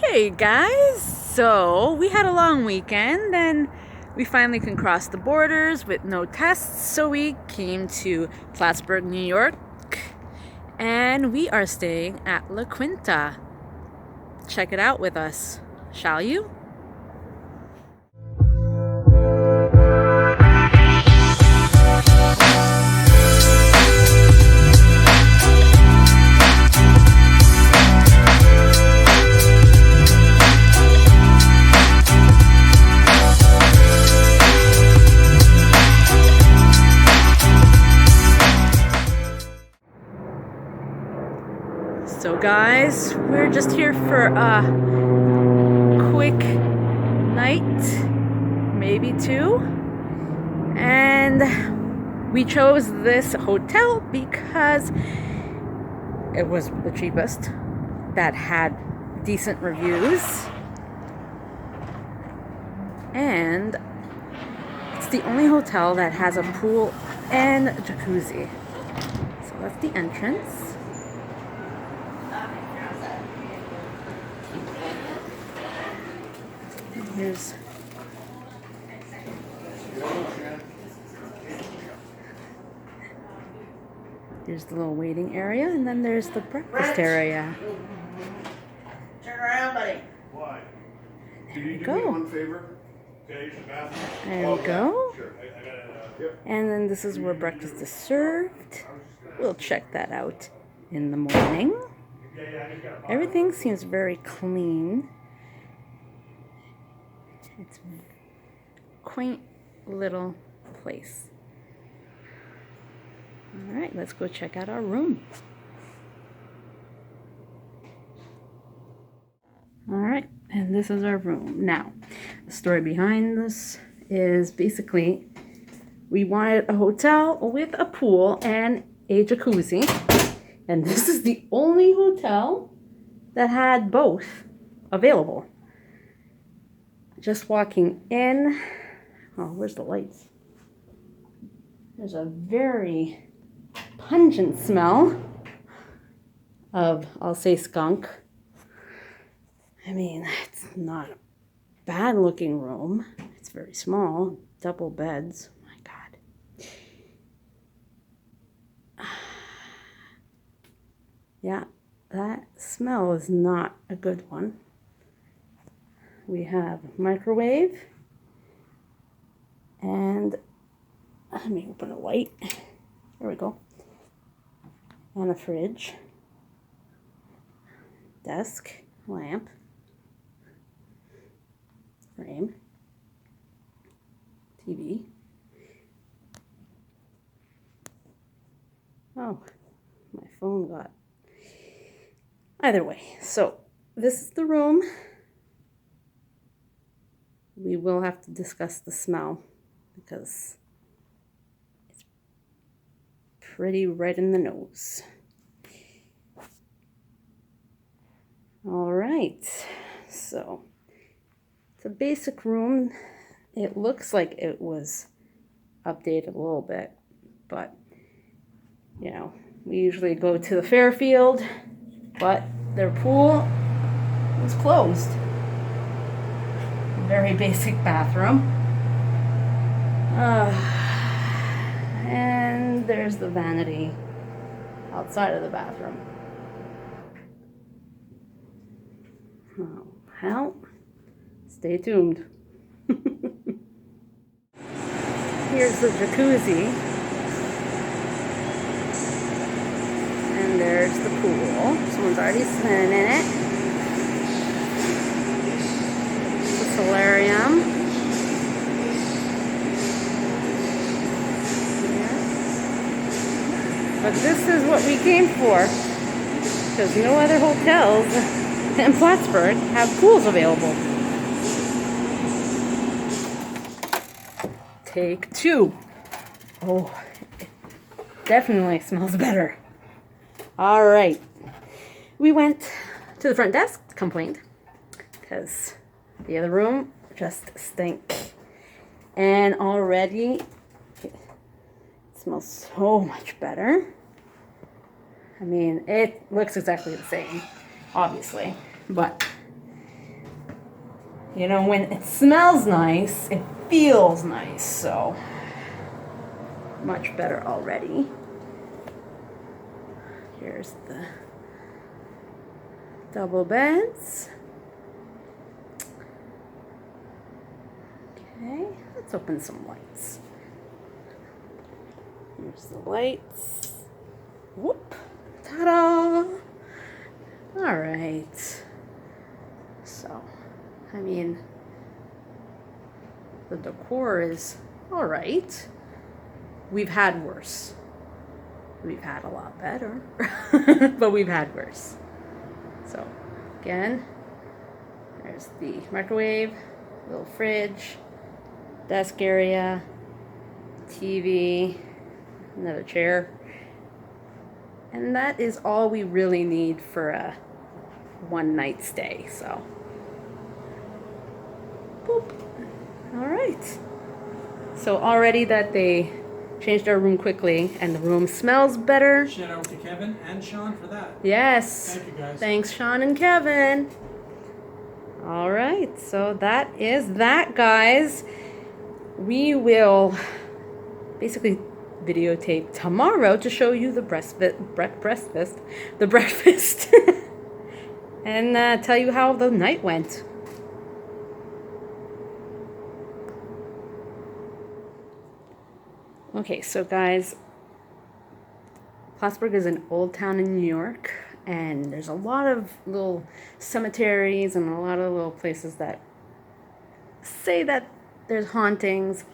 Hey guys, so we had a long weekend and we finally can cross the borders with no tests, so we came to Plattsburgh, New York, and we are staying at La Quinta. Check it out with us, shall you? So guys, we're just here for a quick night, maybe two, and we chose this hotel because it was the cheapest, that had decent reviews, and it's the only hotel that has a pool and jacuzzi. So that's the entrance. Here's the little waiting area, and then there's the breakfast area. Turn around, buddy. Why? There Can you we do me go. one favor? Okay, the bathroom. There we go. Sure. I got it. Yep. And then this is where breakfast is served. We'll check that out in the morning. Everything seems very clean. It's a quaint little place. All right, let's go check out our room. All right, and this is our room. Now, the story behind this is basically we wanted a hotel with a pool and a jacuzzi, and this is the only hotel that had both available. Just walking in, oh, where's the lights? There's a very pungent smell of, I'll say, skunk. I mean, it's not a bad looking room. It's very small, double beds. My God. Yeah, that smell is not a good one. We have a microwave, and let me open a light. There we go. And a fridge, desk, lamp, frame, TV. Oh, my phone got. Either way, so this is the room. We will have to discuss the smell because it's pretty right in the nose. All right, so it's a basic room. It looks like it was updated a little bit, but you know, we usually go to the Fairfield, but their pool was closed. Very basic bathroom. And there's the vanity outside of the bathroom. Oh, well, stay tuned. Here's the jacuzzi. And there's the pool. Someone's already swimming in it. Solarium. Yeah. But this is what we came for, because no other hotels in Plattsburgh have pools available. Take two. Oh, it definitely smells better. All right. We went to the front desk, complained, because the other room just stink. And already it smells so much better. I mean, it looks exactly the same, obviously, but You know, when it smells nice, it feels nice, so much better already. Here's the double beds. Okay, let's open some lights. Here's the lights. Whoop! Ta-da! All right. So, I mean, the decor is all right. We've had worse. We've had a lot better, but we've had worse. So, again, there's the microwave, little fridge, desk area, TV, another chair. And that is all we really need for a one night stay, so. Boop. All right. So already that they changed our room quickly and the room smells better. Shout out to Kevin and Sean for that. Yes. Thank you, guys. Thanks, Sean and Kevin. All right. So that is that, guys. We will basically videotape tomorrow to show you the breakfast, and tell you how the night went. Okay, so guys, Plattsburgh is an old town in New York, and there's a lot of little cemeteries and a lot of little places that say that there's hauntings.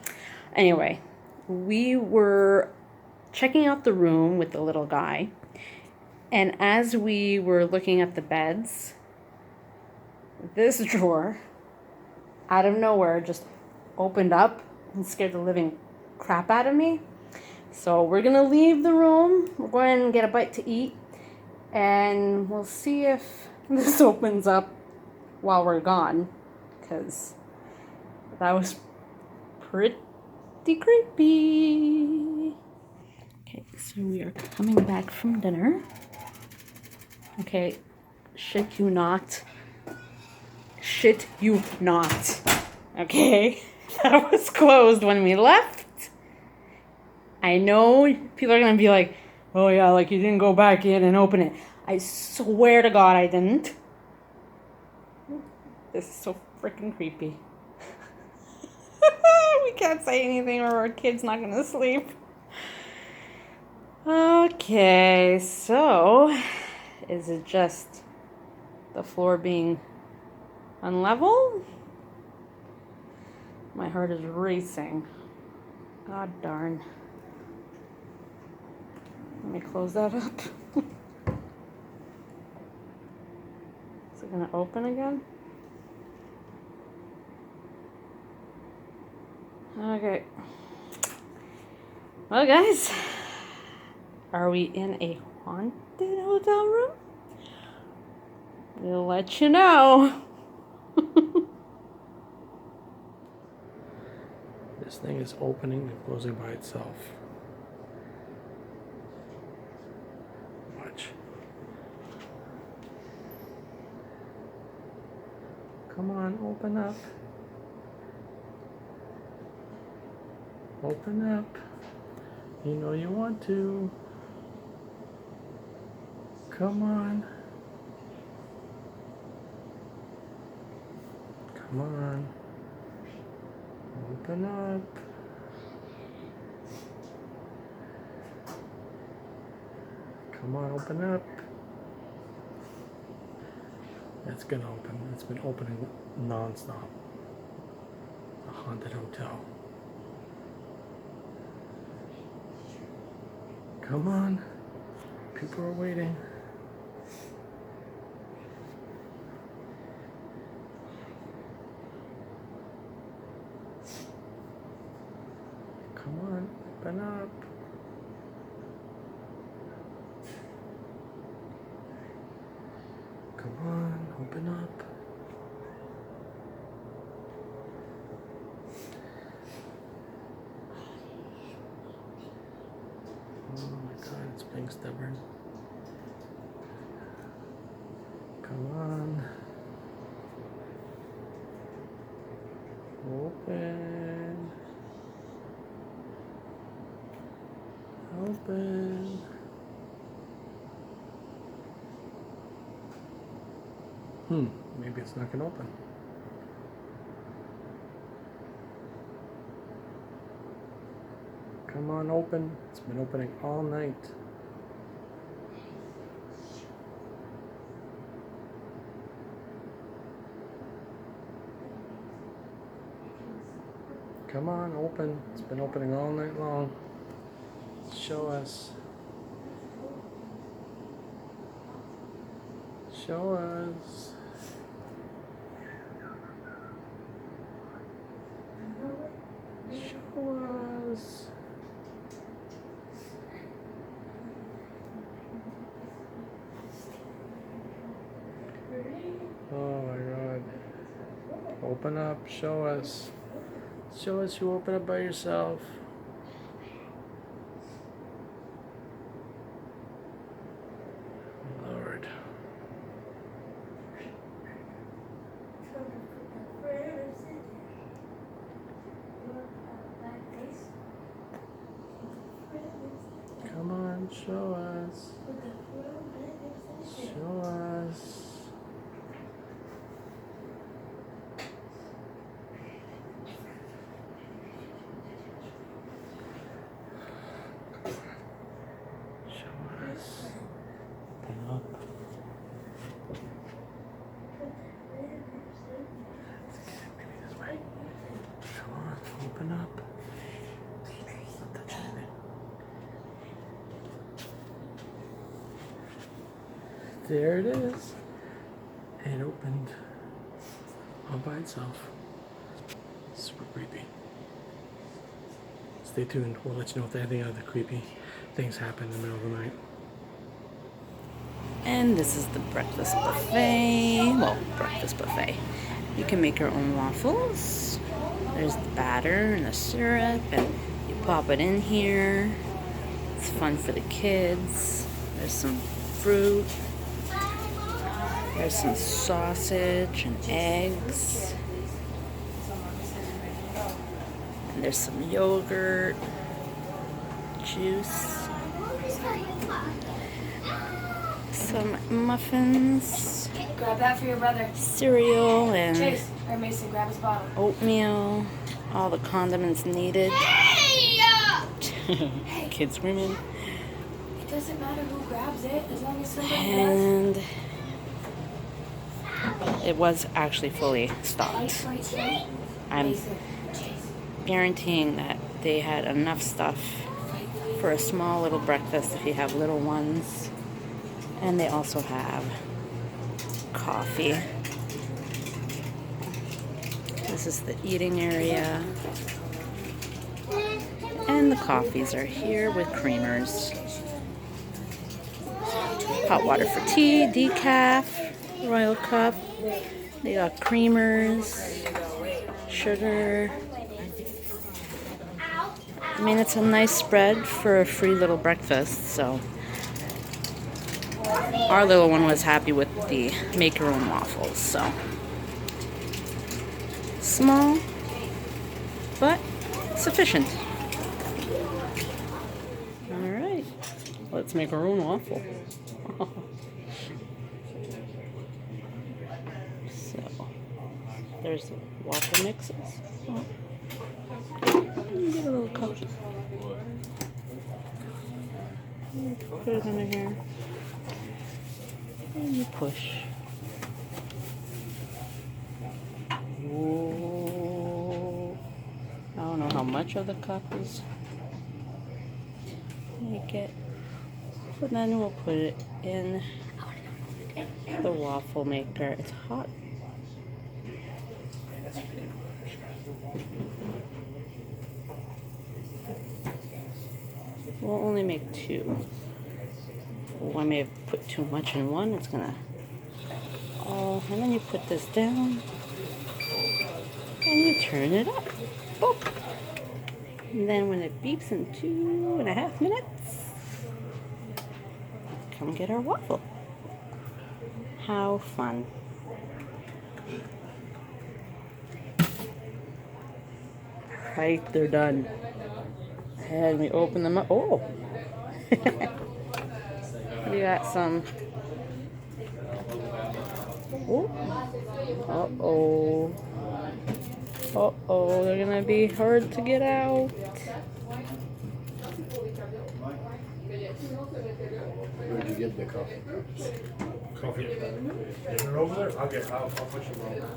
Anyway, we were checking out the room with the little guy, and as we were looking at the beds, this drawer out of nowhere just opened up and scared the living crap out of me. So we're gonna leave the room, we're going to get a bite to eat, and we'll see if this opens up while we're gone, because that was pretty creepy. Okay, so we are coming back from dinner. Okay, shit you not. Okay, that was closed when we left. I know people are gonna be like, oh yeah, like you didn't go back in and open it. I swear to God I didn't. This is so freaking creepy. We can't say anything or our kid's not gonna sleep. Okay, so is it just the floor being unlevel? My heart is racing. God darn. Let me close that up. Is it gonna open again? Okay. Well, guys, are we in a haunted hotel room? We'll let you know. This thing is opening and closing by itself. Watch. Come on, open up. Open up. You know you want to. Come on. Come on. Open up. Come on, open up. It's gonna open. It's been opening non-stop. A haunted hotel. Come on. People are waiting. Come on, open up. Come on, open up. Oh my God, it's being stubborn. Come on. Maybe it's not gonna open. Come on, open. It's been opening all night. Come on, open. It's been opening all night long. Show us. Show us. Show us. Oh my God. Open up. Show us. Show us you open up by yourself. Lord. Come on, show us. Show us. Show us. Open up. Maybe this way. Come on, open up. Not touch anything. There it is. It opened all by itself. Super creepy. Stay tuned. We'll let you know if any other creepy things happen in the middle of the night. And this is the breakfast buffet. Well, breakfast buffet. You can make your own waffles. There's the batter and the syrup, and you pop it in here. It's fun for the kids. There's some fruit. There's some sausage and eggs. And there's some yogurt, juice, some muffins, Grab that for your brother. cereal, and Chase, or Mason, grab his bottle. oatmeal, all the condiments needed. Kids screaming. It doesn't matter who grabs it, as long as somebody does. And it was actually fully stocked. I'm Mason, Chase. guaranteeing that they had enough stuff for a small little breakfast if you have little ones. And they also have coffee. This is the eating area. And the coffees are here with creamers. Hot water for tea, decaf, royal cup. They got creamers, sugar. I mean, it's a nice spread for a free little breakfast, so our little one was happy with the make your own waffles, so small but sufficient. All right, let's make our own waffle. So there's the waffle mixes. Oh. Get a little cup. Put it under here. And you push. Whoa. I don't know how much of the cup is. Make it. So then we'll put it in the waffle maker. It's hot. We'll only make two. Oh, I may have put too much in one. It's gonna. Oh, and then you put this down, and you turn it up. Oh. And then when it beeps in 2.5 minutes, come get our waffle. How fun! Right, they're done. And we open them up. Oh! We got some Oh. Uh-oh. Uh-oh, they're gonna be hard to get out. Where'd you get the coffee cups? Coffee. Is it over there? I'll push them over.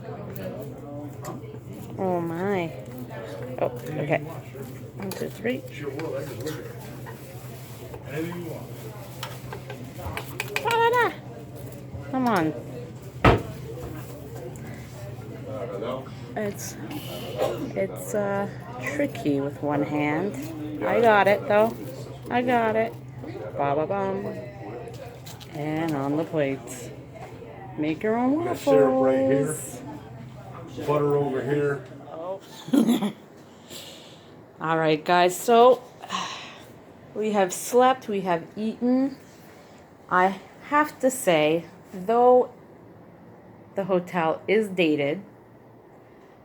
Oh my. Oh, okay. 1, 2, 3. Sure will, I just ordered it. Anything you want. Ta-da! Come on. It's tricky with one hand. I got it though. I got it. Ba ba bum. And on the plates. Make your own Got waffles. syrup right here. Butter over here. Oh. All right, guys. So we have slept. We have eaten. I have to say, though the hotel is dated,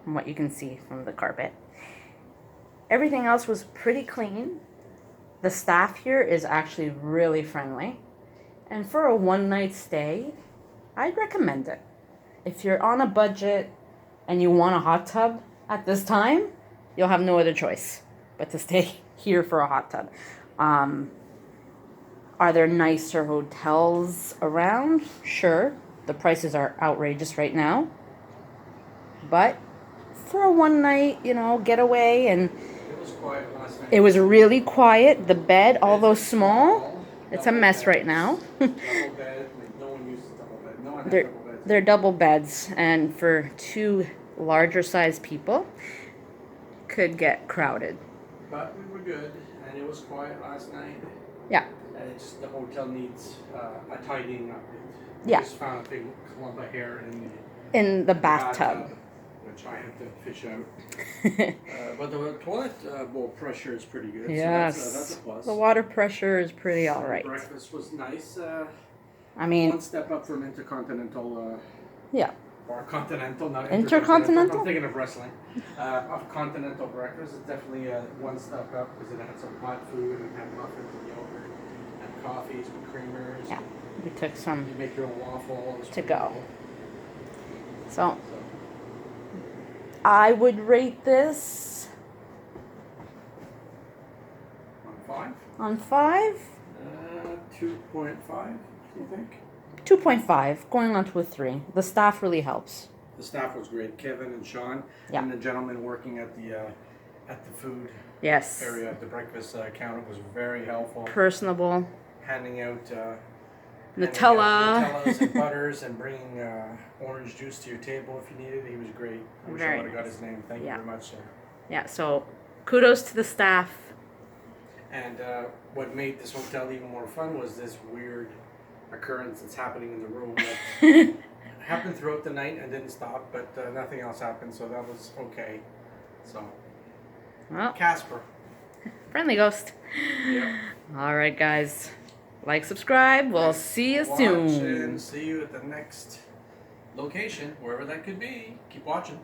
from what you can see from the carpet, everything else was pretty clean. The staff here is actually really friendly. And for a one-night stay, I'd recommend it. If you're on a budget and you want a hot tub at this time, you'll have no other choice but to stay here for a hot tub. Are there nicer hotels around? Sure. The prices are outrageous right now. But for a one night, getaway, and It was quiet last night. it was really quiet. The bed, although small, it's a mess right now. Double bed. No one uses double bed. No one has They're, double beds. they're double beds, and for two larger sized people, could get crowded. But we were good, and it was quiet last night. Yeah. And it's just the hotel needs a tidying up. Yeah. Just found a big clump of hair In the bathtub. which I have to fish out. But the toilet bowl pressure is pretty good. Yes. So that's a plus. The water pressure is pretty alright. Breakfast was nice. I mean, One step up from Intercontinental. yeah. Or Continental, not Intercontinental? I'm thinking of wrestling. Of Continental breakfast is definitely one step up because it had some hot food and had muffins and yogurt and coffees with creamers. Yeah. We took some You make your own waffle. It was to pretty go. cool. So, I would rate this On 5? on 5. 2.5, you think? 2.5, going on to a 3. The staff really helps. The staff was great. Kevin and Sean Yeah. and the gentleman working at the food Yes. area at the breakfast counter was very helpful. Personable. Handing out Nutella. Nutellas and butters and bringing orange juice to your table if you needed. He was great. I wish Very I would have got nice. his name. Thank you Yeah. very much, sir. Yeah, so kudos to the staff. And what made this hotel even more fun was this weird occurrence that's happening in the room that happened throughout the night and didn't stop, but nothing else happened, so that was okay. So, Well, Casper. friendly ghost. Yeah. All right, guys. Like, subscribe. We'll see you Watch soon. and see you at the next location, wherever that could be. Keep watching.